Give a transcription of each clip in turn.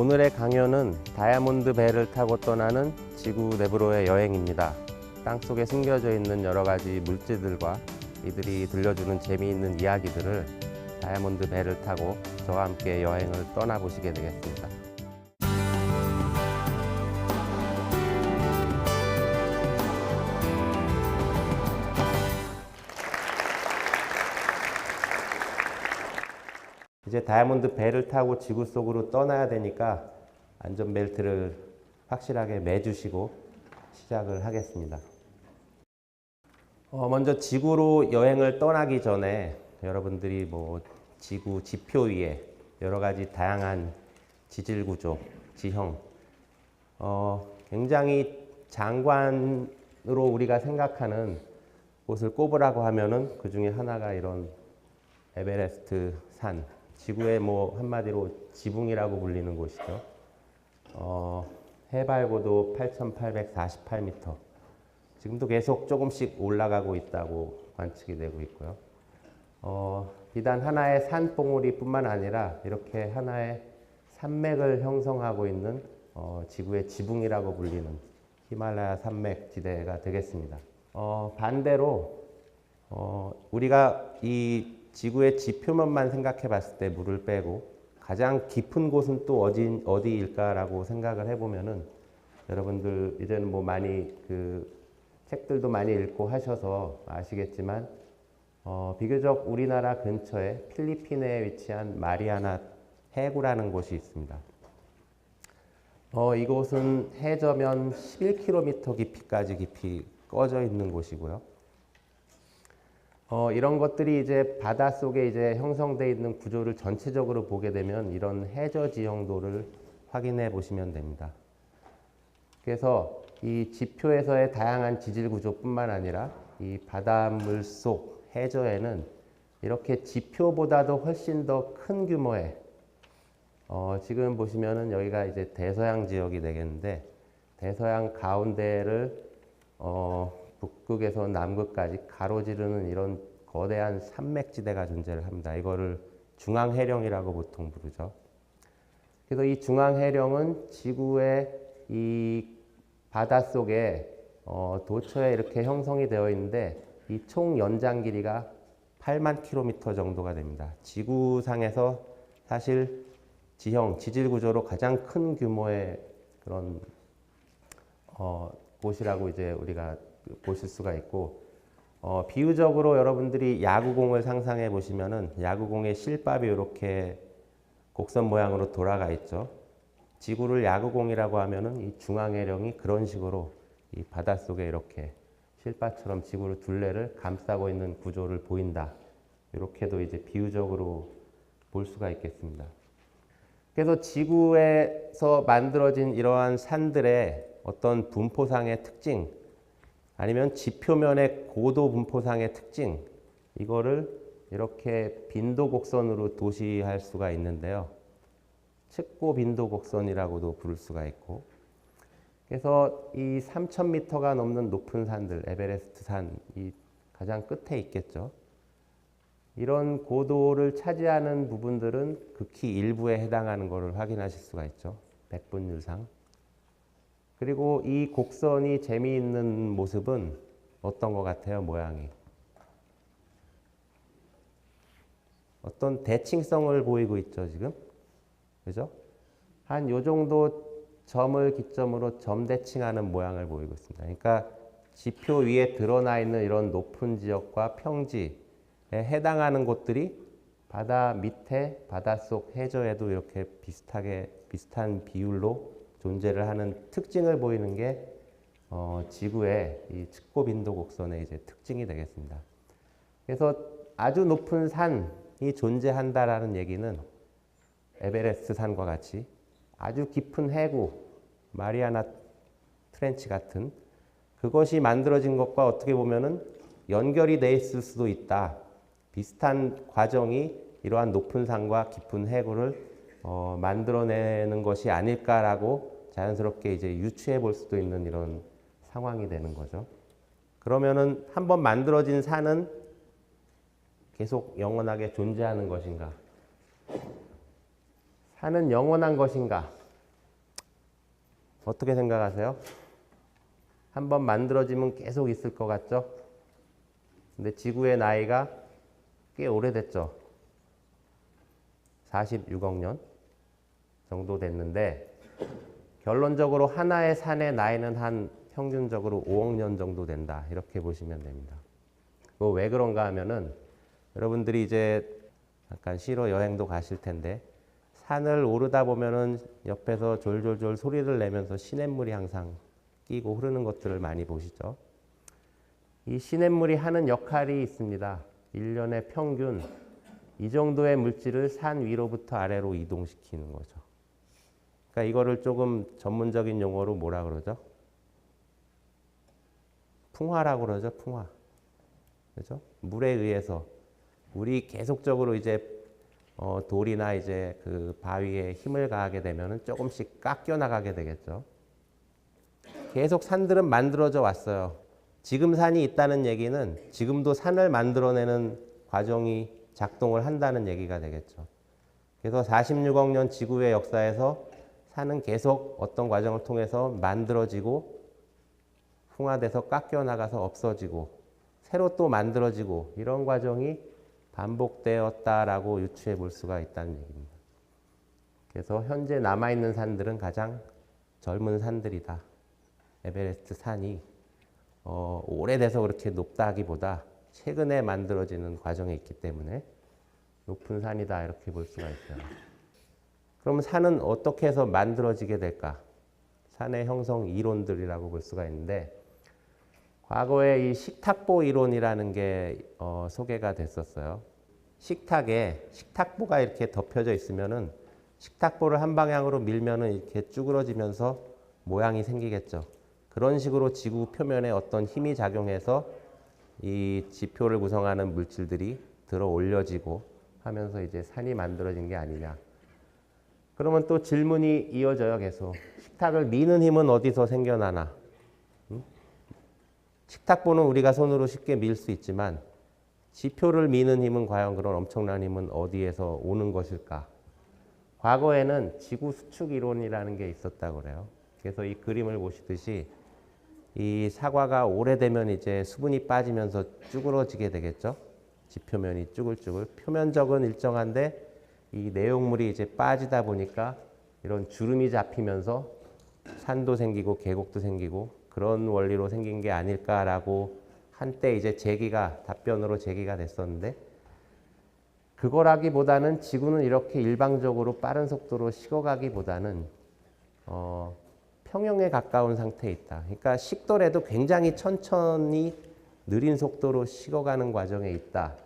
오늘의 강연은 다이아몬드 배를 타고 떠나는 지구 내부로의 여행입니다. 땅속에 숨겨져 있는 여러 가지 물질들과 이들이 들려주는 재미있는 이야기들을 다이아몬드 배를 타고 저와 함께 여행을 떠나보시게 되겠습니다. 이제 다이아몬드 배를 타고 지구 속으로 떠나야 되니까 안전벨트를 확실하게 매주시고 시작을 하겠습니다. 먼저 지구로 여행을 떠나기 전에 여러분들이 지구 지표 위에 여러 가지 다양한 지질 구조, 지형, 굉장히 장관으로 우리가 생각하는 곳을 꼽으라고 하면은 그 중에 하나가 이런 에베레스트 산, 지구의 한마디로 지붕이라고 불리는 곳이죠. 해발 고도 8,848m. 지금도 계속 조금씩 올라가고 있다고 관측이 되고 있고요. 비단 하나의 산봉우리뿐만 아니라 이렇게 하나의 산맥을 형성하고 있는 지구의 지붕이라고 불리는 히말라야 산맥 지대가 되겠습니다. 반대로 우리가 이 지구의 지표면만 생각해 봤을 때 물을 빼고 가장 깊은 곳은 또 어디일까라고 생각을 해보면은 여러분들 이제는 많이 책들도 많이 읽고 하셔서 아시겠지만 비교적 우리나라 근처에 필리핀에 위치한 마리아나 해구라는 곳이 있습니다. 이곳은 해저면 11km 깊이까지 깊이 꺼져 있는 곳이고요. 이런 것들이 이제 바닷속에 이제 형성되어 있는 구조를 전체적으로 보게 되면 이런 해저 지형도를 확인해 보시면 됩니다. 그래서 이 지표에서의 다양한 지질 구조뿐만 아니라 이 바닷물 속 해저에는 이렇게 지표보다도 훨씬 더 큰 규모의 지금 보시면은 여기가 이제 대서양 지역이 되겠는데 대서양 가운데를 북극에서 남극까지 가로지르는 이런 거대한 산맥지대가 존재를 합니다. 이거를 중앙해령이라고 보통 부르죠. 그래서 이 중앙해령은 지구의 이 바닷속에 도처에 이렇게 형성이 되어 있는데 이 총 연장 길이가 8만 킬로미터 정도가 됩니다. 지구상에서 사실 지질 구조로 가장 큰 규모의 그런 곳이라고 이제 우리가 보실 수가 있고, 비유적으로 여러분들이 야구공을 상상해 보시면은 야구공의 실밥이 이렇게 곡선 모양으로 돌아가 있죠. 지구를 야구공이라고 하면은 이 중앙해령이 그런 식으로 이 바닷속에 이렇게 실밥처럼 지구를 둘레를 감싸고 있는 구조를 보인다. 이렇게도 이제 비유적으로 볼 수가 있겠습니다. 그래서 지구에서 만들어진 이러한 산들의 어떤 분포상의 특징, 아니면 지표면의 고도 분포상의 특징, 이거를 이렇게 빈도 곡선으로 도시할 수가 있는데요. 측고 빈도 곡선이라고도 부를 수가 있고, 그래서 이 3,000m가 넘는 높은 산들, 에베레스트 산, 이 가장 끝에 있겠죠. 이런 고도를 차지하는 부분들은 극히 일부에 해당하는 것을 확인하실 수가 있죠. 백분율상. 그리고 이 곡선이 재미있는 모습은 어떤 것 같아요, 모양이? 어떤 대칭성을 보이고 있죠, 지금? 그죠? 한 요 정도 점을 기점으로 점 대칭하는 모양을 보이고 있습니다. 그러니까 지표 위에 드러나 있는 이런 높은 지역과 평지에 해당하는 곳들이 바다 밑에 바닷속 해저에도 이렇게 비슷한 비율로 존재를 하는 특징을 보이는 게 지구의 이 측고 빈도 곡선의 이제 특징이 되겠습니다. 그래서 아주 높은 산이 존재한다라는 얘기는 에베레스트 산과 같이 아주 깊은 해구, 마리아나 트렌치 같은 그것이 만들어진 것과 어떻게 보면은 연결이 돼 있을 수도 있다. 비슷한 과정이 이러한 높은 산과 깊은 해구를 만들어내는 것이 아닐까라고 자연스럽게 이제 유추해 볼 수도 있는 이런 상황이 되는 거죠. 그러면은 한번 만들어진 산은 계속 영원하게 존재하는 것인가? 산은 영원한 것인가? 어떻게 생각하세요? 한번 만들어지면 계속 있을 것 같죠? 근데 지구의 나이가 꽤 오래됐죠. 46억 년 정도 됐는데 결론적으로 하나의 산의 나이는 한 평균적으로 5억 년 정도 된다. 이렇게 보시면 됩니다. 왜 그런가 하면은 여러분들이 이제 잠깐 쉬러 여행도 가실 텐데 산을 오르다 보면은 옆에서 졸졸졸 소리를 내면서 시냇물이 항상 끼고 흐르는 것들을 많이 보시죠. 이 시냇물이 하는 역할이 있습니다. 1년의 평균 이 정도의 물질을 산 위로부터 아래로 이동시키는 거죠. 그러니까 이거를 조금 전문적인 용어로 뭐라 그러죠? 풍화라고 그러죠. 풍화. 그렇죠? 물에 의해서 물이 계속적으로 이제 돌이나 이제 그 바위에 힘을 가하게 되면은 조금씩 깎여 나가게 되겠죠. 계속 산들은 만들어져 왔어요. 지금 산이 있다는 얘기는 지금도 산을 만들어내는 과정이 작동을 한다는 얘기가 되겠죠. 그래서 46억 년 지구의 역사에서 산은 계속 어떤 과정을 통해서 만들어지고 풍화돼서 깎여 나가서 없어지고 새로 또 만들어지고 이런 과정이 반복되었다라고 유추해 볼 수가 있다는 얘기입니다. 그래서 현재 남아있는 산들은 가장 젊은 산들이다. 에베레스트 산이 오래돼서 그렇게 높다 하기보다 최근에 만들어지는 과정에 있기 때문에 높은 산이다 이렇게 볼 수가 있어요. 그럼 산은 어떻게 해서 만들어지게 될까? 산의 형성 이론들이라고 볼 수가 있는데 과거에 이 식탁보 이론이라는 게 소개가 됐었어요. 식탁에 식탁보가 이렇게 덮여져 있으면은 식탁보를 한 방향으로 밀면은 이렇게 쭈그러지면서 모양이 생기겠죠. 그런 식으로 지구 표면에 어떤 힘이 작용해서 이 지표를 구성하는 물질들이 들어 올려지고 하면서 이제 산이 만들어진 게 아니냐. 그러면 또 질문이 이어져요, 계속. 식탁을 미는 힘은 어디서 생겨나나? 식탁보는 우리가 손으로 쉽게 밀 수 있지만 지표를 미는 힘은 과연 그런 엄청난 힘은 어디에서 오는 것일까? 과거에는 지구 수축 이론이라는 게 있었다고 그래요. 그래서 이 그림을 보시듯이 이 사과가 오래되면 이제 수분이 빠지면서 쭈그러지게 되겠죠. 지표면이 쭈글쭈글. 표면적은 일정한데 이 내용물이 이제 빠지다 보니까 이런 주름이 잡히면서 산도 생기고 계곡도 생기고 그런 원리로 생긴 게 아닐까라고 한때 이제 답변으로 제기가 됐었는데 그거라기보다는 지구는 이렇게 일방적으로 빠른 속도로 식어가기보다는 평형에 가까운 상태에 있다. 그러니까 식더라도 굉장히 천천히 느린 속도로 식어가는 과정에 있다.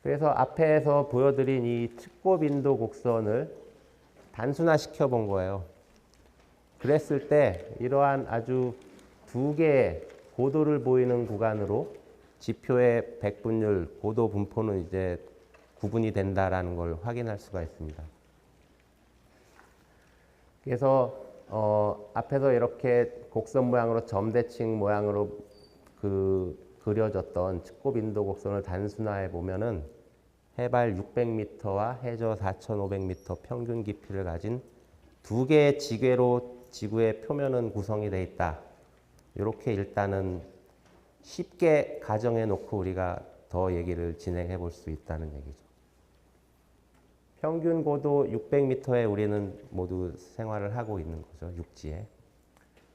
그래서 앞에서 보여드린 이 측고빈도 곡선을 단순화시켜 본 거예요. 그랬을 때 이러한 아주 두 개의 고도를 보이는 구간으로 지표의 백분율, 고도 분포는 이제 구분이 된다라는 걸 확인할 수가 있습니다. 그래서 앞에서 이렇게 곡선 모양으로 점대칭 모양으로 그려졌던 측고빈도 곡선을 단순화해 보면은 해발 600m와 해저 4,500m 평균 깊이를 가진 두 개의 지궤로 지구의 표면은 구성이 되어 있다. 이렇게 일단은 쉽게 가정해 놓고 우리가 더 얘기를 진행해 볼 수 있다는 얘기죠. 평균 고도 600m에 우리는 모두 생활을 하고 있는 거죠. 육지에.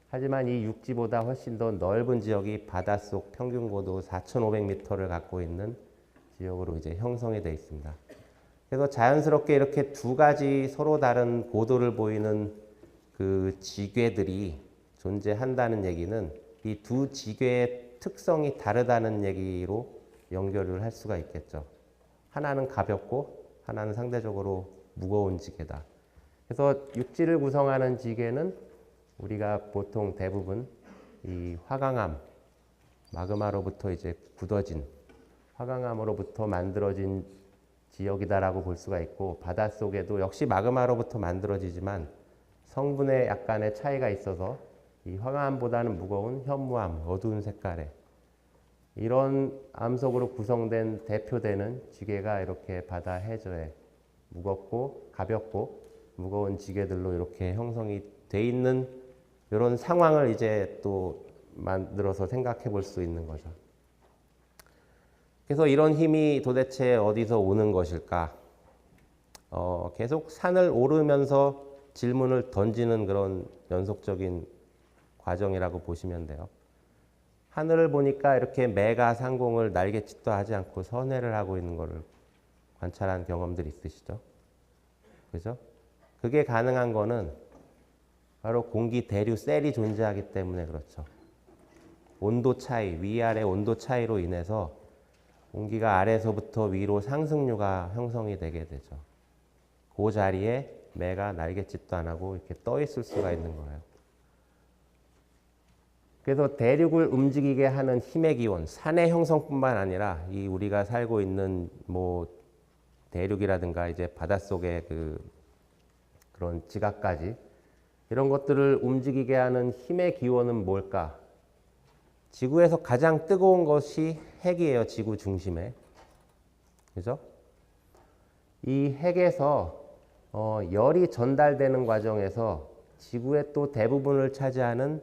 하지만 이 육지보다 훨씬 더 넓은 지역이 바닷속 평균 고도 4,500m를 갖고 있는 지역으로 이제 형성이 되어 있습니다. 그래서 자연스럽게 이렇게 두 가지 서로 다른 고도를 보이는 그 지궤들이 존재한다는 얘기는 이 두 지궤의 특성이 다르다는 얘기로 연결을 할 수가 있겠죠. 하나는 가볍고 하나는 상대적으로 무거운 지궤다. 그래서 육지를 구성하는 지궤는 우리가 보통 대부분 이 화강암, 마그마로부터 이제 굳어진 화강암으로부터 만들어진 지역이다라고 볼 수가 있고 바닷속에도 역시 마그마로부터 만들어지지만 성분에 약간의 차이가 있어서 이 화강암보다는 무거운 현무암, 어두운 색깔의 이런 암석으로 구성된 대표되는 지궤가 이렇게 바다 해저에 무겁고 가볍고 무거운 지궤들로 이렇게 형성이 돼 있는 이런 상황을 이제 또 만들어서 생각해 볼 수 있는 거죠. 그래서 이런 힘이 도대체 어디서 오는 것일까? 계속 산을 오르면서 질문을 던지는 그런 연속적인 과정이라고 보시면 돼요. 하늘을 보니까 이렇게 매가 상공을 날갯짓도 하지 않고 선회를 하고 있는 것을 관찰한 경험들 있으시죠? 그죠? 그게 가능한 거는 바로 공기 대류 셀이 존재하기 때문에 그렇죠. 온도 차이, 위아래 온도 차이로 인해서 공기가 아래서부터 위로 상승류가 형성이 되게 되죠. 그 자리에 매가 날갯짓도 안 하고 이렇게 떠 있을 수가 있는 거예요. 그래서 대륙을 움직이게 하는 힘의 기원, 산의 형성뿐만 아니라 이 우리가 살고 있는 뭐 대륙이라든가 이제 바닷속의 그런 지각까지 이런 것들을 움직이게 하는 힘의 기원은 뭘까? 지구에서 가장 뜨거운 것이 핵이에요. 지구 중심에. 그죠? 이 핵에서 열이 전달되는 과정에서 지구의 또 대부분을 차지하는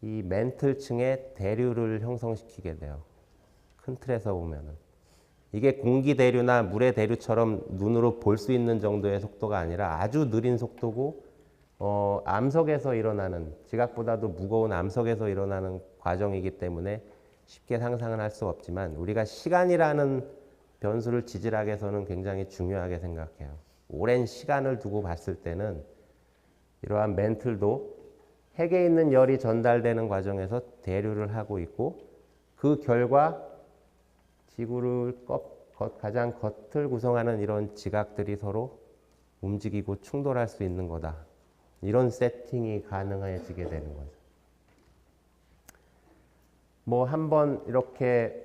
이 맨틀층의 대류를 형성시키게 돼요. 큰 틀에서 보면은. 이게 공기 대류나 물의 대류처럼 눈으로 볼 수 있는 정도의 속도가 아니라 아주 느린 속도고 암석에서 일어나는, 지각보다도 무거운 암석에서 일어나는 과정이기 때문에 쉽게 상상은 할 수 없지만 우리가 시간이라는 변수를 지질학에서는 굉장히 중요하게 생각해요. 오랜 시간을 두고 봤을 때는 이러한 맨틀도 핵에 있는 열이 전달되는 과정에서 대류를 하고 있고 그 결과 지구를 가장 겉을 구성하는 이런 지각들이 서로 움직이고 충돌할 수 있는 거다. 이런 세팅이 가능해지게 되는 거죠. 뭐 한번 이렇게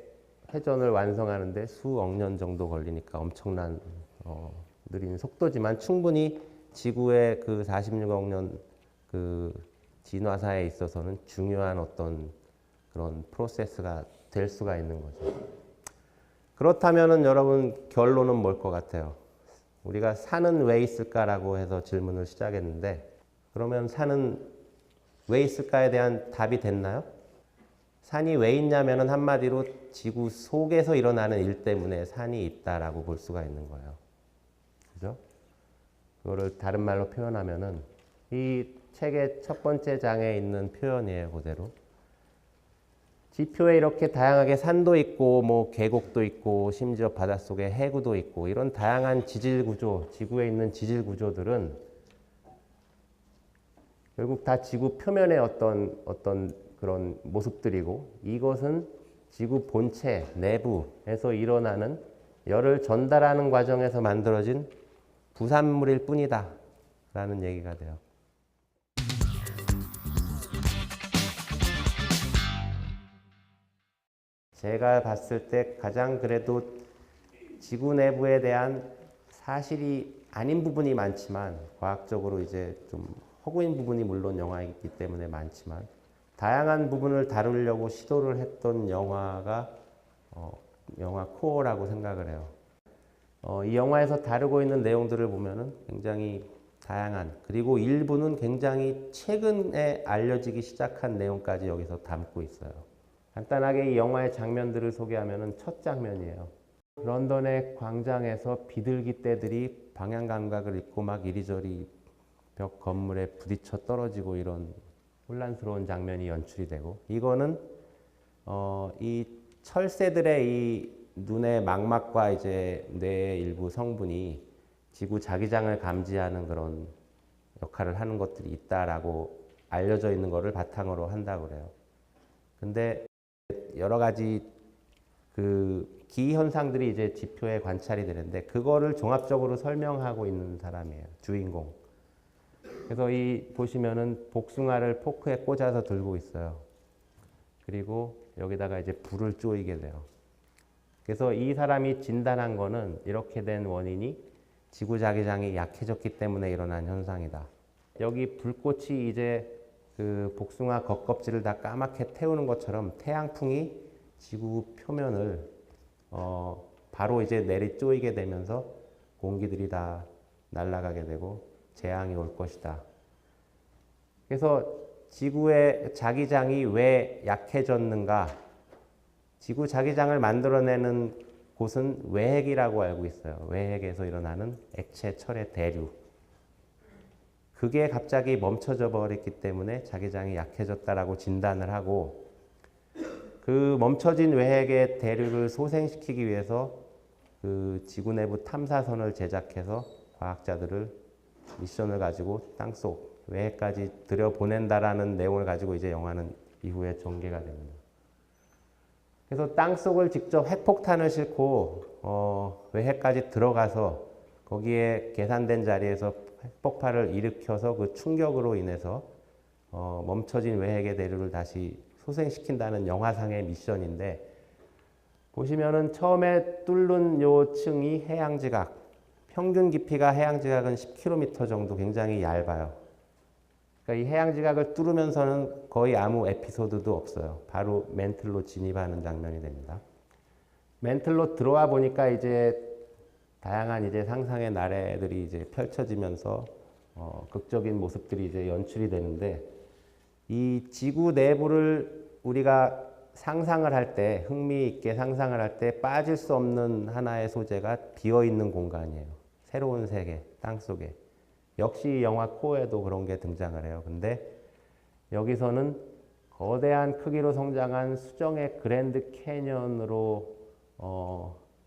회전을 완성하는데 수억 년 정도 걸리니까 엄청난 느린 속도지만 충분히 지구의 그 46억 년 그 진화사에 있어서는 중요한 어떤 그런 프로세스가 될 수가 있는 거죠. 그렇다면은 여러분 결론은 뭘 것 같아요? 우리가 산은 왜 있을까라고 해서 질문을 시작했는데 그러면 산은 왜 있을까에 대한 답이 됐나요? 산이 왜 있냐면은 한마디로 지구 속에서 일어나는 일 때문에 산이 있다라고 볼 수가 있는 거예요. 그죠? 그거를 다른 말로 표현하면은 이 책의 첫 번째 장에 있는 표현이에요, 그대로. 지표에 이렇게 다양하게 산도 있고 뭐 계곡도 있고 심지어 바닷속에 해구도 있고 이런 다양한 지질 구조, 지구에 있는 지질 구조들은 결국 다 지구 표면의 어떤 그런 모습들이고 이것은 지구 본체 내부에서 일어나는 열을 전달하는 과정에서 만들어진 부산물일 뿐이다 라는 얘기가 돼요. 제가 봤을 때 가장 그래도 지구 내부에 대한 사실이 아닌 부분이 많지만 과학적으로 이제 좀 허구인 부분이 물론 영화에 있기 때문에 많지만 다양한 부분을 다루려고 시도를 했던 영화가 영화 코어라고 생각을 해요. 이 영화에서 다루고 있는 내용들을 보면은 굉장히 다양한 그리고 일부는 굉장히 최근에 알려지기 시작한 내용까지 여기서 담고 있어요. 간단하게 이 영화의 장면들을 소개하면은 첫 장면이에요. 런던의 광장에서 비둘기 떼들이 방향 감각을 잃고 막 이리저리 벽 건물에 부딪혀 떨어지고 이런 혼란스러운 장면이 연출이 되고 이거는 이 철새들의 이 눈의 망막과 이제 뇌의 일부 성분이 지구 자기장을 감지하는 그런 역할을 하는 것들이 있다라고 알려져 있는 것을 바탕으로 한다고 그래요. 근데 여러 가지 그 기이 현상들이 이제 지표에 관찰이 되는데 그거를 종합적으로 설명하고 있는 사람이에요. 주인공. 그래서 이 보시면은 복숭아를 포크에 꽂아서 들고 있어요. 그리고 여기다가 이제 불을 쪼이게 돼요. 그래서 이 사람이 진단한 거는 이렇게 된 원인이 지구 자기장이 약해졌기 때문에 일어난 현상이다. 여기 불꽃이 이제 그 복숭아 겉껍질을 다 까맣게 태우는 것처럼 태양풍이 지구 표면을 바로 이제 내리 쪼이게 되면서 공기들이 다 날아가게 되고 재앙이 올 것이다. 그래서 지구의 자기장이 왜 약해졌는가? 지구 자기장을 만들어내는 곳은 외핵이라고 알고 있어요. 외핵에서 일어나는 액체, 철의 대류. 그게 갑자기 멈춰져 버렸기 때문에 자기장이 약해졌다라고 진단을 하고, 그 멈춰진 외핵의 대류를 소생시키기 위해서 그 지구 내부 탐사선을 제작해서 과학자들을 미션을 가지고 땅속 외핵까지 들여보낸다라는 내용을 가지고 이제 영화는 이후에 전개가 됩니다. 그래서 땅속을 직접 핵폭탄을 싣고 외핵까지 들어가서 거기에 계산된 자리에서 핵폭발을 일으켜서 그 충격으로 인해서 멈춰진 외핵의 대류를 다시 소생시킨다는 영화상의 미션인데, 보시면은 처음에 뚫는 요 층이 해양지각, 평균 깊이가 해양지각은 10km 정도, 굉장히 얇아요. 그러니까 이 해양지각을 뚫으면서는 거의 아무 에피소드도 없어요. 바로 멘틀로 진입하는 장면이 됩니다. 멘틀로 들어와 보니까 이제 다양한 이제 상상의 나래들이 이제 펼쳐지면서 극적인 모습들이 이제 연출이 되는데, 이 지구 내부를 우리가 상상을 할 때, 흥미있게 상상을 할 때 빠질 수 없는 하나의 소재가 비어있는 공간이에요. 새로운 세계, 땅속에. 역시 영화 코어에도 그런 게 등장을 해요. 근데 여기서는 거대한 크기로 성장한 수정의 그랜드 캐년으로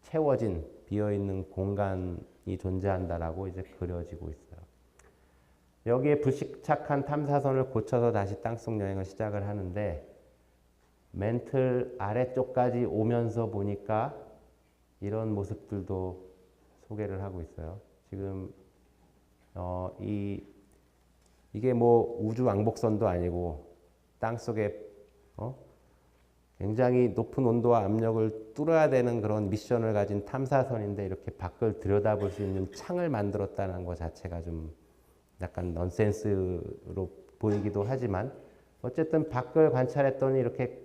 채워진 비어있는 공간이 존재한다라고 이제 그려지고 있어요. 여기에 불식착한 탐사선을 고쳐서 다시 땅속 여행을 시작을 하는데, 멘틀 아래쪽까지 오면서 보니까 이런 모습들도 소개를 하고 있어요. 지금 이게 뭐 우주 왕복선도 아니고 땅속에 굉장히 높은 온도와 압력을 뚫어야 되는 그런 미션을 가진 탐사선인데, 이렇게 밖을 들여다볼 수 있는 창을 만들었다는 것 자체가 좀 약간 넌센스로 보이기도 하지만, 어쨌든 밖을 관찰했더니 이렇게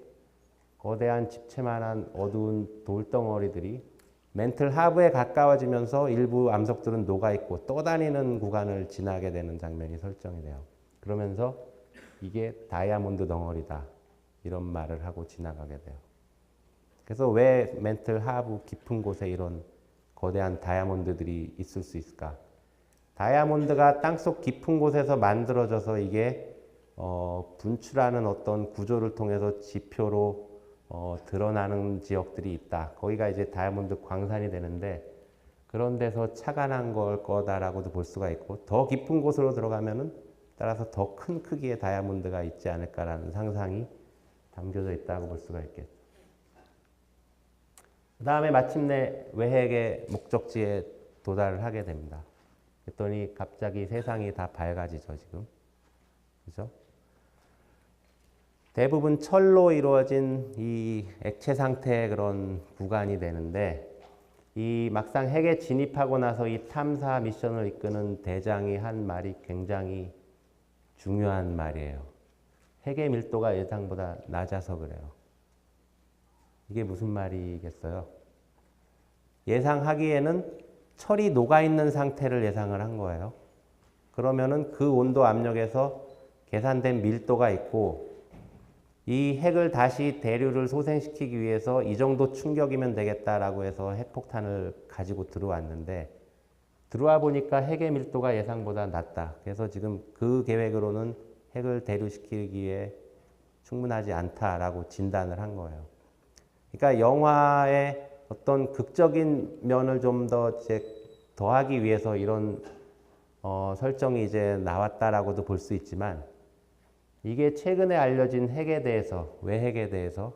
거대한 집채만한 어두운 돌덩어리들이 멘틀 하부에 가까워지면서 일부 암석들은 녹아있고 떠다니는 구간을 지나게 되는 장면이 설정이 돼요. 그러면서 이게 다이아몬드 덩어리다, 이런 말을 하고 지나가게 돼요. 그래서 왜 멘틀 하부 깊은 곳에 이런 거대한 다이아몬드들이 있을 수 있을까? 다이아몬드가 땅속 깊은 곳에서 만들어져서 이게 분출하는 어떤 구조를 통해서 지표로 드러나는 지역들이 있다. 거기가 이제 다이아몬드 광산이 되는데, 그런 데서 착안한 걸 거다라고도 볼 수가 있고, 더 깊은 곳으로 들어가면은 따라서 더 큰 크기의 다이아몬드가 있지 않을까라는 상상이 담겨져 있다고 볼 수가 있겠죠. 그 다음에 마침내 외핵의 목적지에 도달을 하게 됩니다. 그랬더니 갑자기 세상이 다 밝아지죠, 지금. 그죠? 대부분 철로 이루어진 이 액체 상태의 그런 구간이 되는데, 이 막상 핵에 진입하고 나서 이 탐사 미션을 이끄는 대장이 한 말이 굉장히 중요한 말이에요. 핵의 밀도가 예상보다 낮아서 그래요. 이게 무슨 말이겠어요? 예상하기에는 철이 녹아있는 상태를 예상을 한 거예요. 그러면은 그 온도 압력에서 계산된 밀도가 있고, 이 핵을 다시 대류를 소생시키기 위해서 이 정도 충격이면 되겠다라고 해서 핵폭탄을 가지고 들어왔는데, 들어와 보니까 핵의 밀도가 예상보다 낮다. 그래서 지금 그 계획으로는 핵을 대류시키기에 충분하지 않다라고 진단을 한 거예요. 그러니까 영화의 어떤 극적인 면을 좀 더 더하기 위해서 이런 설정이 이제 나왔다라고도 볼 수 있지만, 이게 최근에 알려진 핵에 대해서, 외핵에 대해서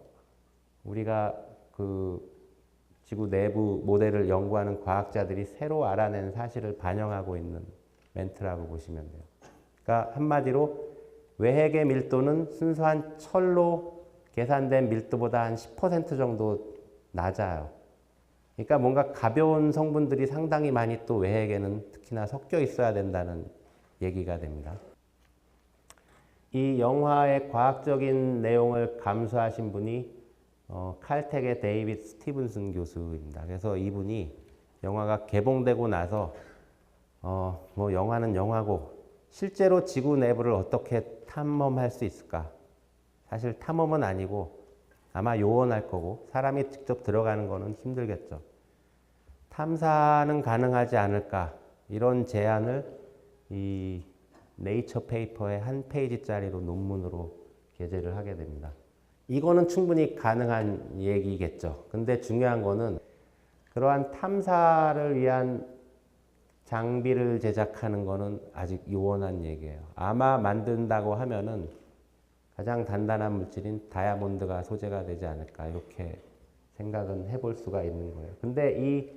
우리가 그 지구 내부 모델을 연구하는 과학자들이 새로 알아낸 사실을 반영하고 있는 멘트라고 보시면 돼요. 그러니까 한마디로 외핵의 밀도는 순수한 철로 계산된 밀도보다 한 10% 정도 낮아요. 그러니까 뭔가 가벼운 성분들이 상당히 많이 또 외핵에는 특히나 섞여 있어야 된다는 얘기가 됩니다. 이 영화의 과학적인 내용을 감수하신 분이 칼텍의 데이빗 스티븐슨 교수입니다. 그래서 이분이 영화가 개봉되고 나서 뭐 영화는 영화고 실제로 지구 내부를 어떻게 탐험할 수 있을까? 사실 탐험은 아니고 아마 요원할 거고 사람이 직접 들어가는 거는 힘들겠죠. 탐사는 가능하지 않을까? 이런 제안을 이 네이처 페이퍼의 한 페이지짜리로 논문으로 게재를 하게 됩니다. 이거는 충분히 가능한 얘기겠죠. 근데 중요한 거는 그러한 탐사를 위한 장비를 제작하는 거는 아직 요원한 얘기예요. 아마 만든다고 하면은 가장 단단한 물질인 다이아몬드가 소재가 되지 않을까 이렇게 생각은 해볼 수가 있는 거예요. 근데 이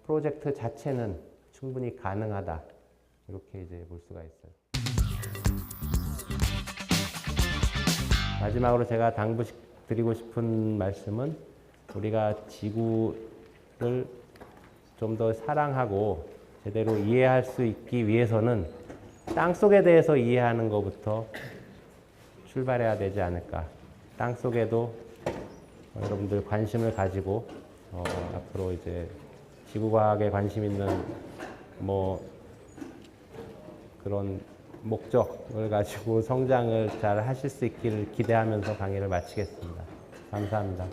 프로젝트 자체는 충분히 가능하다 이렇게 이제 볼 수가 있어요. 마지막으로 제가 당부드리고 싶은 말씀은 우리가 지구를 좀 더 사랑하고 제대로 이해할 수 있기 위해서는 땅속에 대해서 이해하는 것부터 출발해야 되지 않을까. 땅속에도 여러분들 관심을 가지고 앞으로 이제 지구과학에 관심 있는 뭐 그런 목적을 가지고 성장을 잘 하실 수 있기를 기대하면서 강의를 마치겠습니다. 감사합니다.